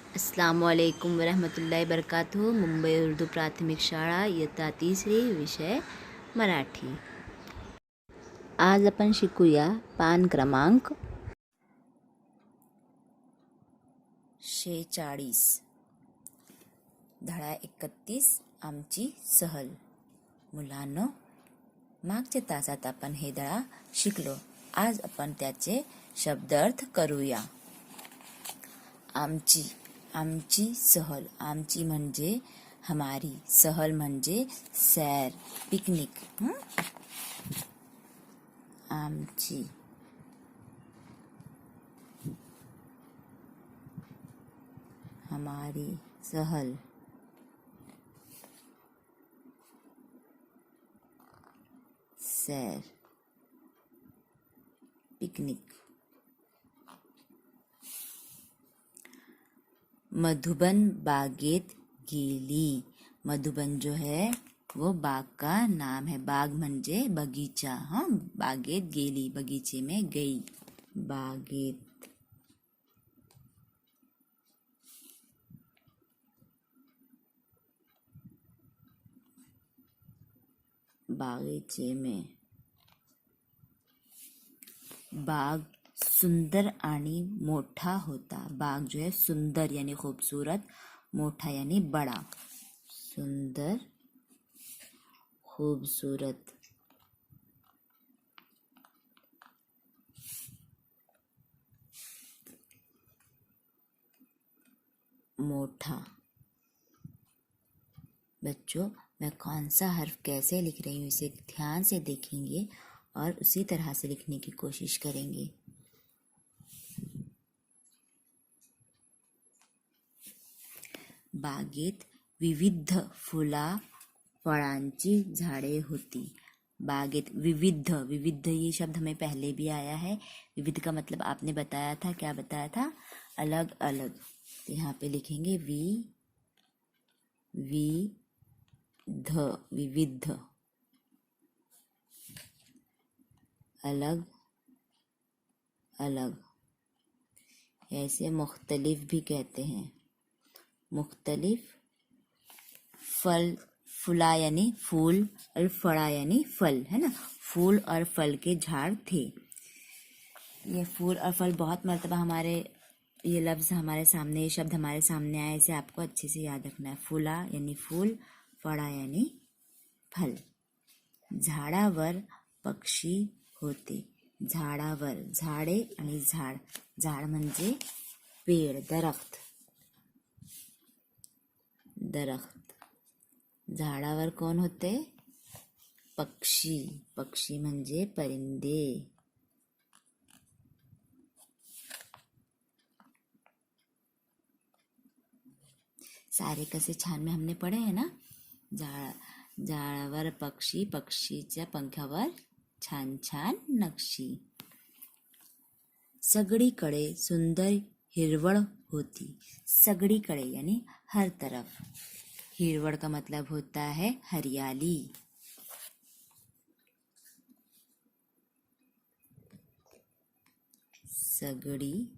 अस्सलामुअलैकुम वरहमतुल्लाहि वबरकातुहू. मुंबई उर्दू प्राथमिक शाळा इयत्ता तिसरी, विषय मराठी. आज आपण शिकूया पान क्रमांक 46, धडा 31. आमची सहल. मुलांनो, मागच्या तासात आपण हे धडा शिकलो. आज आपण त्याचे शब्दार्थ करूया. आमची सहल. आमची म्हणजे हमारी, सहल म्हणजे सैर, पिकनिक. आमची हमारी सहल. सैर, पिकनिक. मधुबन बागेत गेली. मधुबन जो है वो बाग का नाम है. बाग म्हणजे बगीचा. बागेत गेली, बगीचे में गई. बागेत. बागीचे में. बाग सुंदर आणि मोठा होता. बाग जो है सुंदर यानी खूबसूरत, मोठा यानी बड़ा. सुंदर, खूबसूरत. मोठा. बच्चों, मैं कौन सा हर्फ कैसे लिख रही हूँ इसे ध्यान से देखेंगे और उसी तरह से लिखने की कोशिश करेंगे. बागेत विविध फळांची झाडे होती. बागेत विविध. विविध ये शब्द हमें पहले भी आया है. विविध का मतलब आपने बताया था, क्या बताया था? अलग अलग. तो यहाँ पे लिखेंगे विविध. अलग अलग. ऐसे मुख्तलिफ भी कहते हैं. मुख्तलिफ. फुला यानी फूल और फड़ा यानी फल, है ना. फूल और फल के झाड़ थे. ये फूल और फल बहुत मर्तबा हमारे ये लफ्ज़ हमारे सामने, ये शब्द हमारे सामने आए. इसे आपको अच्छे से याद रखना है. फुला यानी फूल, फड़ा यानी फल. झाडावर पक्षी होते. झाडावर. झाडे आणि झाड. झाड म्हणजे पेड़, दरख्त. दरख्त. झाडावर कोण होते? पक्षी. पक्षी म्हणजे परिंदे. सारे कसे छान में हमने पढ़े हैं ना. झाडावर पक्षी, पक्षीच्या पंखावर छान छान नक्षी. सगळीकडे सुंदर हिरवळ होती. सगळीकडे यानी हर तरफ. हिरवळ का मतलब होता है हरियाली. सगळीकडे.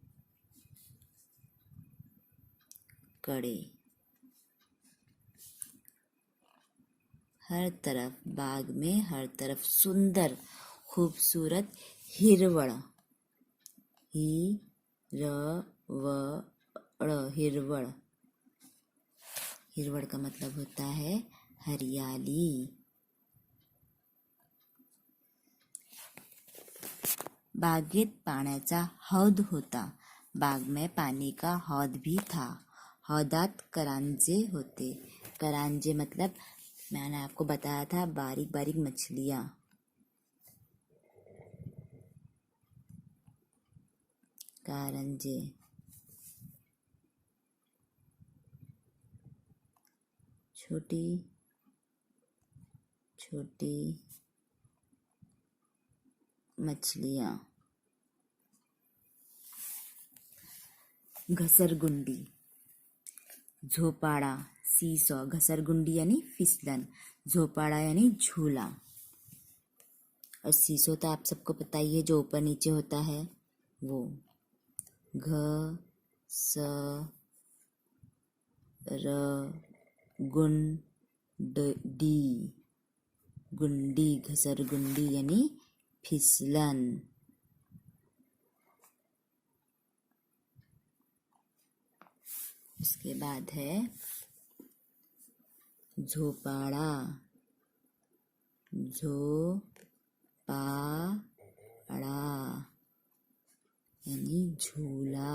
हर तरफ. बाग में हर तरफ सुंदर, खूबसूरत हिरवळ. हिरवळ. हिरवळ का मतलब होता है हरियाली. बागेत पाण्याचा हौद होता. बाग में पानी का हौद भी था. हौदात करांजे होते. करांजे मतलब मैंने आपको बताया था बारीक बारीक मछलियाँ. कारंजे. छोटी छोटी मछलियाँ. घसरगुंडी. झोपाड़ा, सीसॉ. घसरगुंडी यानी फिसलन. झोपाड़ा यानी झूला. और सीसो तो आप सबको पता ही है, जो ऊपर नीचे होता है वो. घ स गुंडी, घसरगुंडी यानी फिसलन। उसके बाद है झोपाड़ा, झोपाड़ा यानी झूला।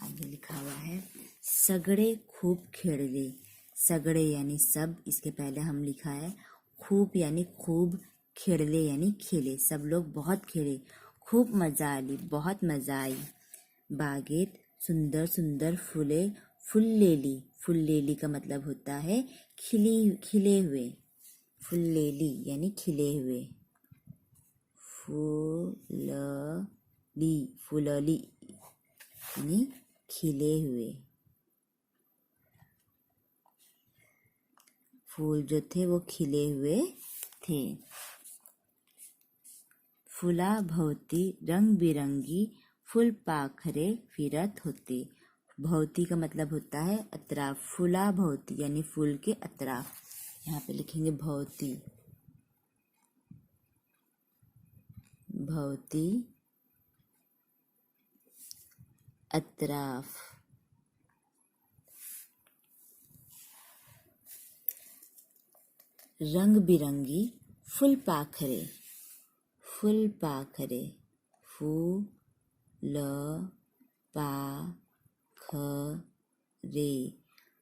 आगे लिखा हुआ है सगळे खूब खेळले। सगळे यानी सब, इसके पहले हम लिखा है खूब यानी खूब, खेळले यानी खेले, सब लोग बहुत खेले, खूब मजा आली, बहुत मजा आई। बागेत सुंदर सुंदर फूले फुललेली। फुललेली का मतलब होता है खिले हुए। फुललेली यानी खिले हुए। फुलली यानी खिले हुए। फूल जो थे वो खिले हुए थे। फुला भोवती रंग बिरंगी फुलपाखरे फिरत होते। भोवती का मतलब होता है अतराफ। फुला भोवती यानी फूल के अतराफ। यहाँ पे लिखेंगे भोवती, भोवती अतराफ। रंग बिरंगी फुलपाखरे, फुलपाखरे, फूलपाखरे,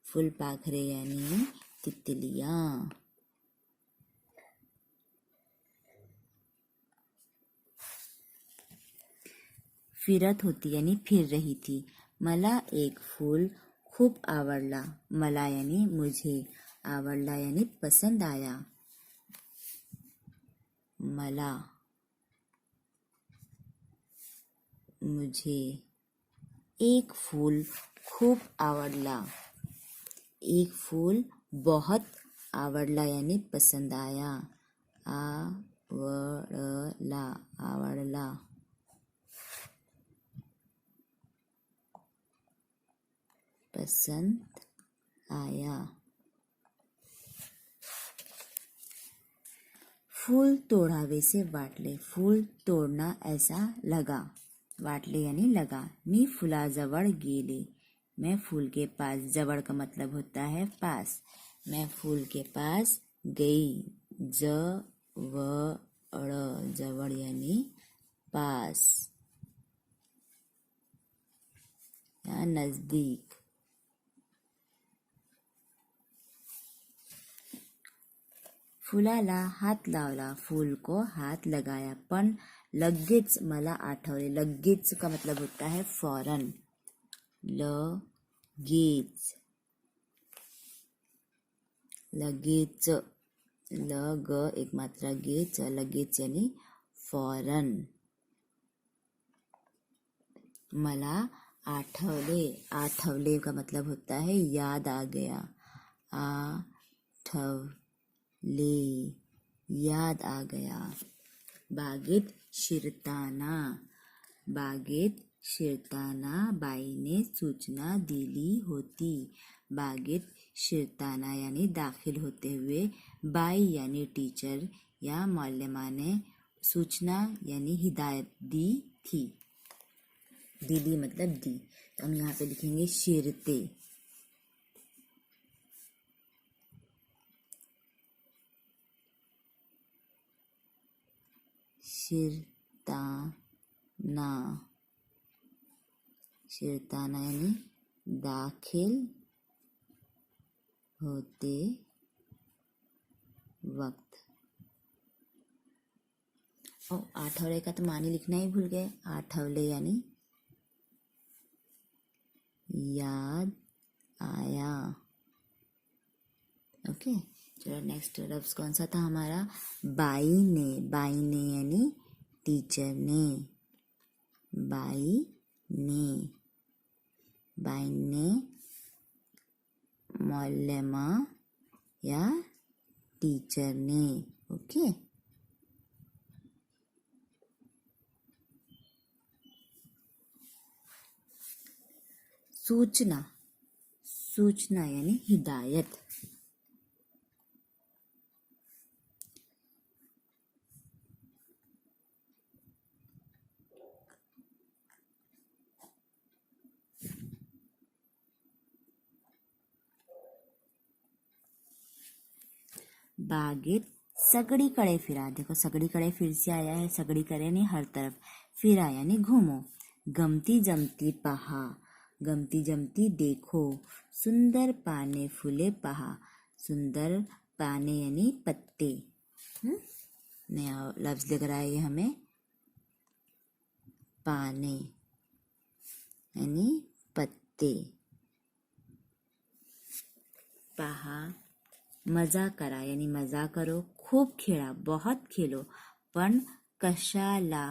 फुलपाखरे यानी तितलियां। फिरत होती यानी फिर रही थी। मला एक फूल खूब आवडला। मला यानी मुझे, आवडला यानी पसंद आया। मला मुझे एक फूल खूब आवडला। एक फूल बहुत आवडला यानी पसंद आया। आवडला, आवडला, पसंद आया। फूल तोडावे से वाटले। फूल तोडना ऐसा लगा। वाटले यानी लगा। मी फुलाजवळ गेले। मैं फूल के पास, जवळ का मतलब होता है पास। मैं फूल के पास गई। जवळ, जवळ यानी पास या नजदीक। फुलाला हात लावला। फूल को हाथ लगाया। पण लगेच मला आठवले। लगेच का मतलब होता है फौरन। लगेच, लगेच, लग एक मात्रा गेच, लगेच यानी फौरन। मला आठवले। आठवले का मतलब होता है याद आ गया। आठवले, याद आ गया। बागेत शिरताना। बागेत शिरताना बाईने सूचना दिली होती। बागेत शिरताना यानी दाखिल होते हुए बाई यानी टीचर या मौलमा ने सूचना यानी हिदायत दी थी। दिली मतलब दी। तो हम यहाँ पे लिखेंगे शिरते। शिरताना, शिरताना यानी दाखिल होते वक्त। और आठवले का तो मानी लिखना ही भूल गए। आठवले यानी याद आया। ओके, चलो नेक्स्ट लफ्ज कौन सा था हमारा? बाई ने। बाई ने यानी टीचर ने। बाई ने, बाई ने मौलमा या टीचर ने। ओके, सूचना, सूचना यानी हिदायत। बागेत सगड़ी कड़े फिरा, देखो सगड़ी कड़े फिर से आया है, सगड़ी करे नहीं हर तरफ, फिरा यानी घूमो। गमती जमती पहा, गमती जमती देखो, सुंदर पाने फूले पहा, सुंदर पाने यानी पत्ते। नया लफ्ज दिख रहा है ये हमें, पाने यानी पत्ते। पहा मजा करा यानी मजा करो, खूप खेळा बहुत खेलो, पण कशाला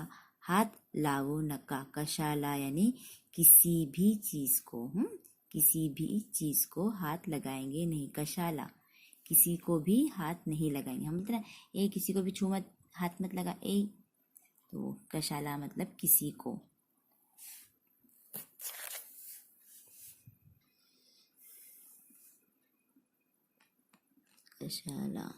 हाथ लावू नका, कशाला यानी किसी भी चीज को, किसी भी चीज को हाथ लगाएंगे नहीं, कशाला किसी को भी हाथ नहीं लगाएंगे। हम मतलब ए किसी को भी छू मत, हाथ मत लगा ए, तो कशाला मतलब किसी को। कशाला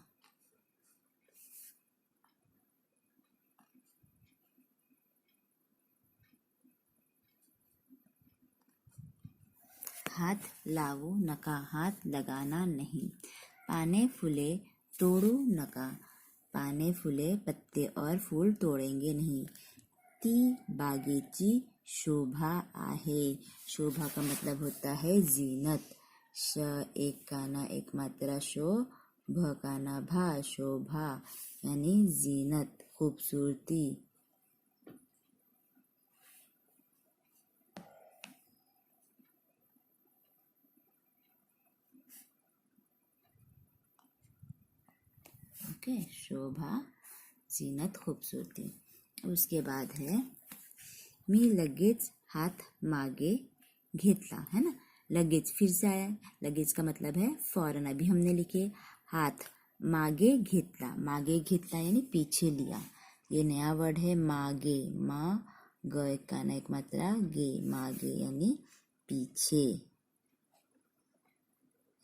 हाथ लावू नका, हाथ लगाना नहीं। पाने फूले तोड़ू नका, पाने फूले पत्ते और फूल तोड़ेंगे नहीं। ती बागेची शोभा आहे, शोभा का मतलब होता है जीनत। श एक काना एक मात्रा शो, भ काना भा, शोभा यानी जीनत, खूबसूरती। ओके, शोभा जीनत खूबसूरती। उसके बाद है मी लगेच हाथ मागे घेतला, है ना। लगेज फिर से आया, लगेज का मतलब है फौरन। अभी हमने लिखे हाथ मागे घेतला, मागे घेतला यानी पीछे लिया। ये नया वर्ड है मागे, मा ग एक काना एक मात्रा गे, मागे यानी पीछे,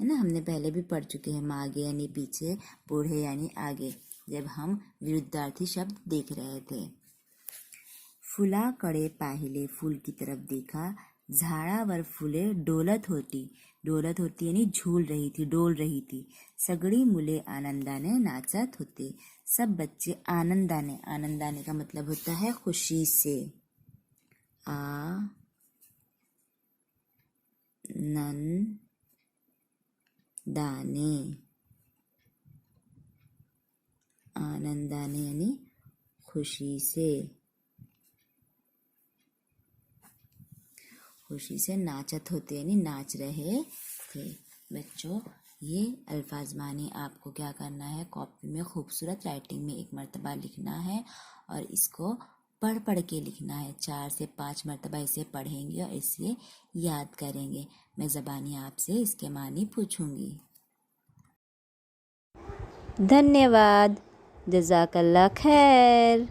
है ना। हमने पहले भी पढ़ चुके हैं, मागे यानी पीछे, बूढ़े यानी आगे, जब हम विरुद्धार्थी शब्द देख रहे थे। फुलाकडे पाहिले, फूल की तरफ देखा, झाडावर फुले डोलत होती, डोलत होती यानी झूल रही थी, डोल रही थी। सगड़ी मुले आनंदाने नाचत होते, सब बच्चे आनंदाने, आनंदाने का मतलब होता है खुशी से। दाने, आनंदाने यानी खुशी से, खुशी से नाचत होते यानी नाच रहे थे। बच्चों, ये अल्फाज मानी आपको क्या करना है, कॉपी में खूबसूरत राइटिंग में एक मर्तबा लिखना है और इसको पढ़ पढ़ के लिखना है। 4 से 5 मर्तबा इसे पढ़ेंगे और इसे याद करेंगे। मैं ज़बानी आपसे इसके मानी पूछूंगी। धन्यवाद। जज़ाकल्लाह खैर।